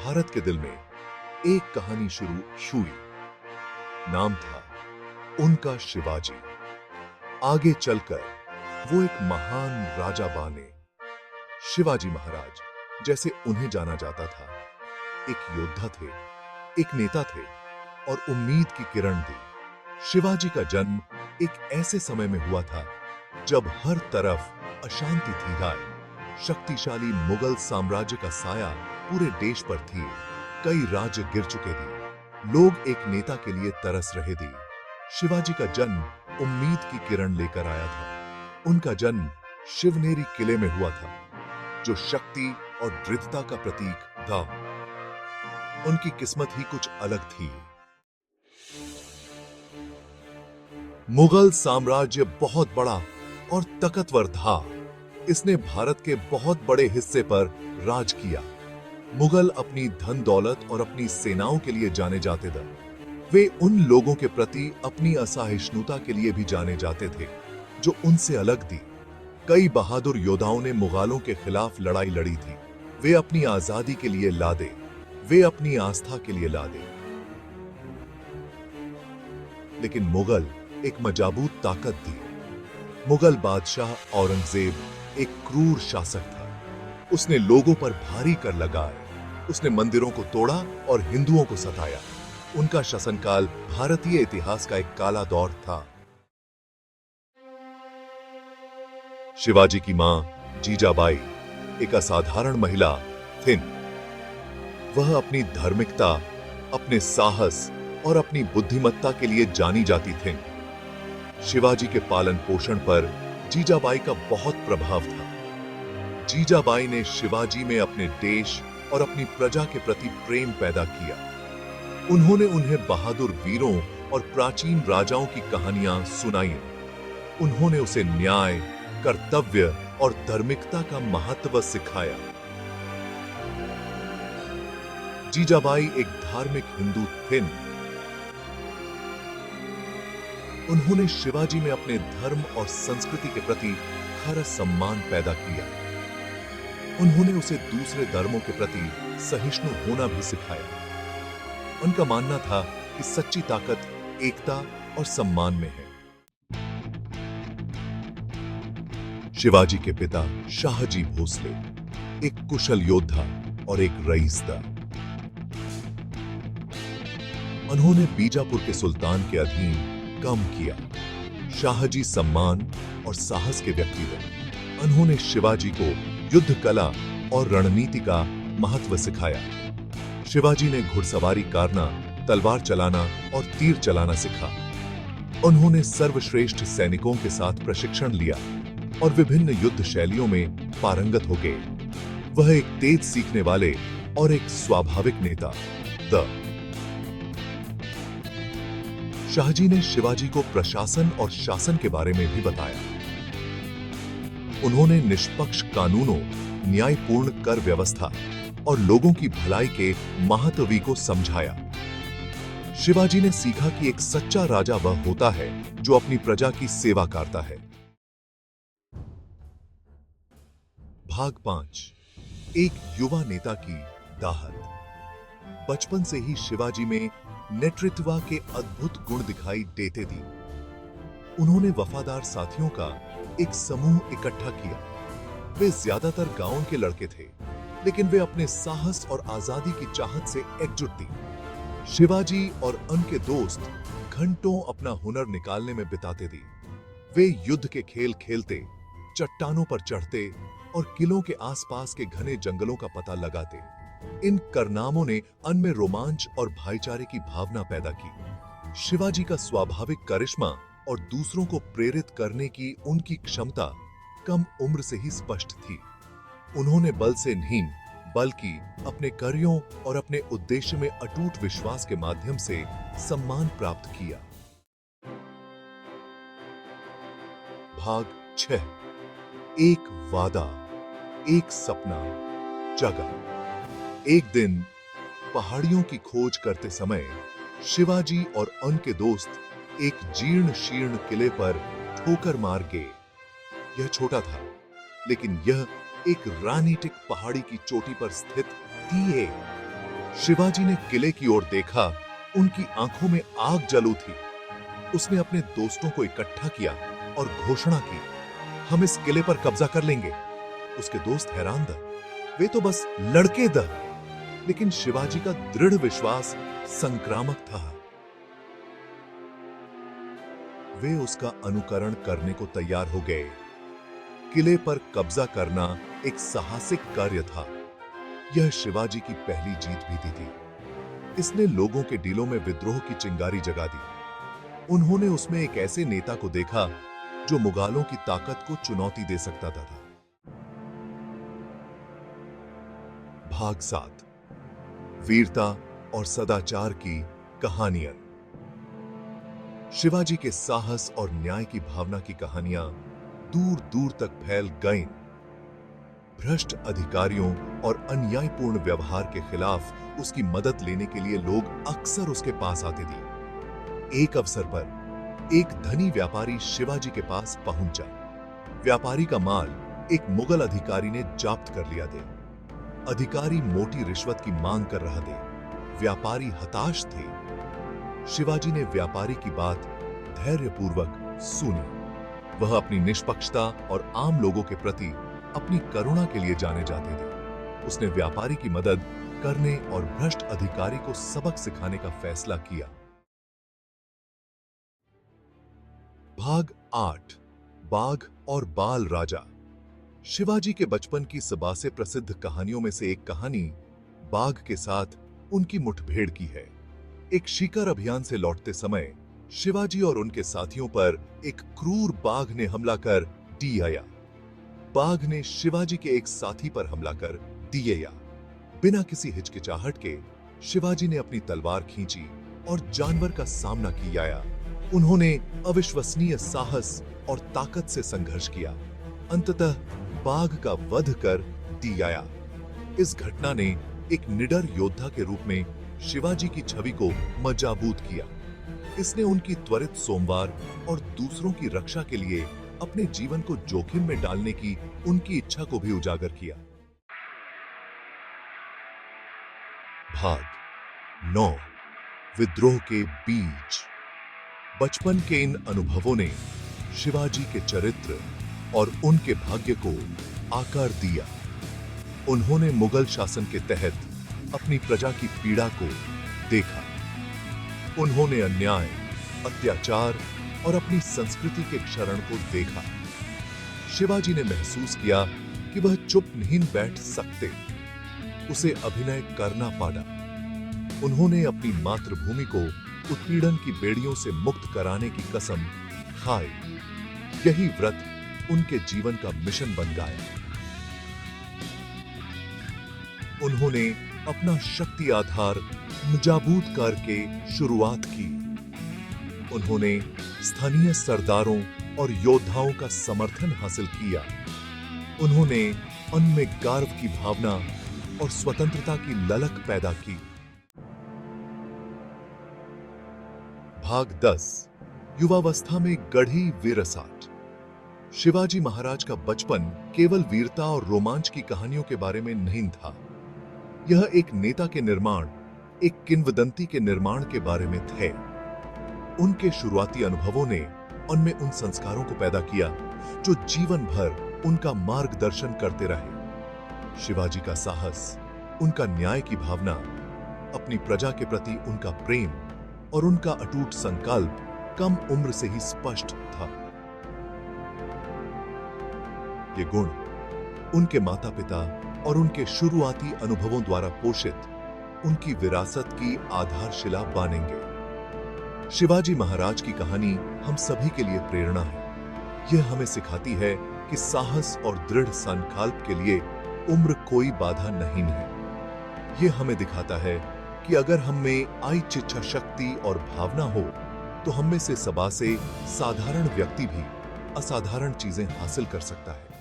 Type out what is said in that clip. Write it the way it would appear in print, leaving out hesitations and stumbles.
भारत के दिल में एक कहानी शुरू हुई। नाम था उनका शिवाजी। आगे चलकर वो एक महान राजा बने। शिवाजी महाराज जैसे उन्हें जाना जाता था, एक योद्धा थे, एक नेता थे और उम्मीद की किरण थी। शिवाजी का जन्म एक ऐसे समय में हुआ था जब हर तरफ अशांति थी। राय शक्तिशाली मुगल साम्राज्य का साया पूरे देश पर थी। कई राज्य गिर चुके थे। लोग एक नेता के लिए तरस रहे थे। शिवाजी का जन्म उम्मीद की किरण लेकर आया था। उनका जन्म शिवनेरी किले में हुआ था, जो शक्ति और दृढ़ता का प्रतीक था। उनकी किस्मत ही कुछ अलग थी। मुगल साम्राज्य बहुत बड़ा और ताकतवर था। इसने भारत के बहुत बड़े हिस्से पर राज किया। मुगल अपनी धन दौलत और अपनी सेनाओं के लिए जाने जाते थे। वे उन लोगों के प्रति अपनी असहिष्णुता के लिए भी जाने जाते थे जो उनसे अलग थी। कई बहादुर योद्धाओं ने मुगलों के खिलाफ लड़ाई लड़ी थी। वे अपनी आजादी के लिए लड़े, वे अपनी आस्था के लिए लड़े। लेकिन मुगल एक मजबूत ताकत थी। मुगल बादशाह औरंगजेब एक क्रूर शासक था। उसने लोगों पर भारी कर लगाए। उसने मंदिरों को तोड़ा और हिंदुओं को सताया। उनका शासनकाल भारतीय इतिहास का एक काला दौर था। शिवाजी की मां जीजाबाई एक असाधारण महिला थी। वह अपनी धार्मिकता, अपने साहस और अपनी बुद्धिमत्ता के लिए जानी जाती थी। शिवाजी के पालन पोषण पर जीजाबाई का बहुत प्रभाव था। जीजाबाई ने शिवाजी में अपने देश और अपनी प्रजा के प्रति प्रेम पैदा किया। उन्होंने उन्हें बहादुर वीरों और प्राचीन राजाओं की कहानियां सुनाई। उन्होंने उसे न्याय, कर्तव्य और धार्मिकता का महत्व सिखाया। जीजाबाई एक धार्मिक हिंदू थी। उन्होंने शिवाजी में अपने धर्म और संस्कृति के प्रति खास सम्मान पैदा किया। उन्होंने उसे दूसरे धर्मों के प्रति सहिष्णु होना भी सिखाया। उनका मानना था कि सच्ची ताकत एकता और सम्मान में है। शिवाजी के पिता शाहजी भोसले एक कुशल योद्धा और एक रईस था। उन्होंने बीजापुर के सुल्तान के अधीन काम किया। शाहजी सम्मान और साहस के व्यक्ति थे। उन्होंने शिवाजी को युद्ध कला और रणनीति का महत्व सिखाया। शिवाजी ने घुड़सवारी करना, तलवार चलाना और तीर चलाना सीखा। उन्होंने सर्वश्रेष्ठ सैनिकों के साथ प्रशिक्षण लिया और विभिन्न युद्ध शैलियों में पारंगत हो गए। वह एक तेज सीखने वाले और एक स्वाभाविक नेता था। शाहजी ने शिवाजी को प्रशासन और शासन के बारे में भी बताया। उन्होंने निष्पक्ष कानूनों, न्यायपूर्ण कर व्यवस्था और लोगों की भलाई के महत्व को समझाया। शिवाजी ने सीखा कि एक सच्चा राजा वह होता है जो अपनी प्रजा की सेवा करता है। भाग 5। एक युवा नेता की दाहत। बचपन से ही शिवाजी में नेतृत्व के अद्भुत गुण दिखाई देते थे। उन्होंने वफादार साथियों का एक समूह इकट्ठा किया। वे ज्यादातर गांव के लड़के थे, लेकिन वे अपने साहस और आजादी की चाहत से एकजुट थे। शिवाजी और उनके दोस्त घंटों अपना हुनर निकालने में बिताते थे। वे युद्ध के खेल खेलते, चट्टानों पर चढ़ते और किलों के आसपास के घने जंगलों का पता लगाते। इन कारनामों ने उनमें रोमांच और भाईचारे की भावना पैदा की। शिवाजी का स्वाभाविक करिश्मा और दूसरों को प्रेरित करने की उनकी क्षमता कम उम्र से ही स्पष्ट थी। उन्होंने बल से नहीं, बल्कि अपने कार्यों और अपने उद्देश्य में अटूट विश्वास के माध्यम से सम्मान प्राप्त किया। भाग 6। एक वादा, एक सपना जगा। एक दिन पहाड़ियों की खोज करते समय शिवाजी और उनके दोस्त एक जीर्ण शीर्ण किले पर ठोकर मार गए। यह छोटा था, लेकिन यह एक रानीटिक पहाड़ी की चोटी पर स्थित थी। शिवाजी ने किले की ओर देखा, उनकी आंखों में आग जल उठी। उसने अपने दोस्तों को इकट्ठा किया और घोषणा की, हम इस किले पर कब्जा कर लेंगे। उसके दोस्त हैरान थे, वे तो बस लड़के थे, लेकिन शिवाजी का दृढ़ विश्वास संक्रामक था। वे उसका अनुकरण करने को तैयार हो गए। किले पर कब्जा करना एक साहसिक कार्य था। यह शिवाजी की पहली जीत भी थी। इसने लोगों के दिलों में विद्रोह की चिंगारी जगा दी। उन्होंने उसमें एक ऐसे नेता को देखा जो मुगलों की ताकत को चुनौती दे सकता था। भाग 7, वीरता और सदाचार की कहानियां। शिवाजी के साहस और न्याय की भावना की कहानियां दूर दूर तक फैल गईं। भ्रष्ट अधिकारियों और अन्यायपूर्ण व्यवहार के खिलाफ उसकी मदद लेने के लिए लोग अक्सर उसके पास आते थे। एक अवसर पर एक धनी व्यापारी शिवाजी के पास पहुंचा। व्यापारी का माल एक मुगल अधिकारी ने जब्त कर लिया था। अधिकारी मोटी रिश्वत की मांग कर रहा था। व्यापारी हताश थे। शिवाजी ने व्यापारी की बात धैर्यपूर्वक सुनी। वह अपनी निष्पक्षता और आम लोगों के प्रति अपनी करुणा के लिए जाने जाते थे। उसने व्यापारी की मदद करने और भ्रष्ट अधिकारी को सबक सिखाने का फैसला किया। भाग 8, बाघ और बाल राजा। शिवाजी के बचपन की सबसे प्रसिद्ध कहानियों में से एक कहानी बाघ के साथ उनकी मुठभेड़ की है। एक शिकार अभियान से लौटते समय शिवाजी और उनके साथियों पर एक क्रूर बाघ ने हमला कर दिया। बाघ ने शिवाजी के एक साथी पर हमला कर दिया। बिना किसी हिचकिचाहट के शिवाजी ने अपनी तलवार खींची और जानवर का सामना किया। उन्होंने अविश्वसनीय साहस और ताकत से संघर्ष किया। अंततः बाघ का वध कर दिया। इस घटना ने एक निडर योद्धा के रूप में शिवाजी की छवि को मजबूत किया। इसने उनकी त्वरित सोमवार और दूसरों की रक्षा के लिए अपने जीवन को जोखिम में डालने की उनकी इच्छा को भी उजागर किया। भाग 9, विद्रोह के बीज। बचपन के इन अनुभवों ने शिवाजी के चरित्र और उनके भाग्य को आकार दिया। उन्होंने मुगल शासन के तहत अपनी प्रजा की पीड़ा को देखा। उन्होंने अन्याय, अत्याचार और अपनी संस्कृति के क्षरण को देखा। शिवाजी ने महसूस किया कि वह चुप नहीं बैठ सकते। उसे अभिनय करना पड़ा। उन्होंने अपनी मातृभूमि को उत्पीड़न की बेड़ियों से मुक्त कराने की कसम खाई। यही व्रत उनके जीवन का मिशन बन गया। उन्होंने अपना शक्ति आधार मजबूत करके शुरुआत की। उन्होंने स्थानीय सरदारों और योद्धाओं का समर्थन हासिल किया। उन्होंने उनमें गर्व की भावना और स्वतंत्रता की ललक पैदा की। भाग 10, युवावस्था में गढ़ी विरासत। शिवाजी महाराज का बचपन केवल वीरता और रोमांच की कहानियों के बारे में नहीं था। यह एक नेता के निर्माण, एक किंवदंती के निर्माण के बारे में थे। उनके शुरुआती अनुभवों ने उनमें उन संस्कारों को पैदा किया जो जीवन भर उनका मार्गदर्शन करते रहे। शिवाजी का साहस, उनका न्याय की भावना, अपनी प्रजा के प्रति उनका प्रेम और उनका अटूट संकल्प कम उम्र से ही स्पष्ट था। ये गुण उनके माता पिता और उनके शुरुआती अनुभवों द्वारा पोषित उनकी विरासत की आधारशिला बनेंगे। शिवाजी महाराज की कहानी हम सभी के लिए प्रेरणा है। यह हमें सिखाती है कि साहस और दृढ़ संकल्प के लिए उम्र कोई बाधा नहीं है। यह हमें दिखाता है कि अगर हम में आइच्छा इच्छा शक्ति और भावना हो तो हम में से सबसे साधारण व्यक्ति भी असाधारण चीजें हासिल कर सकता है।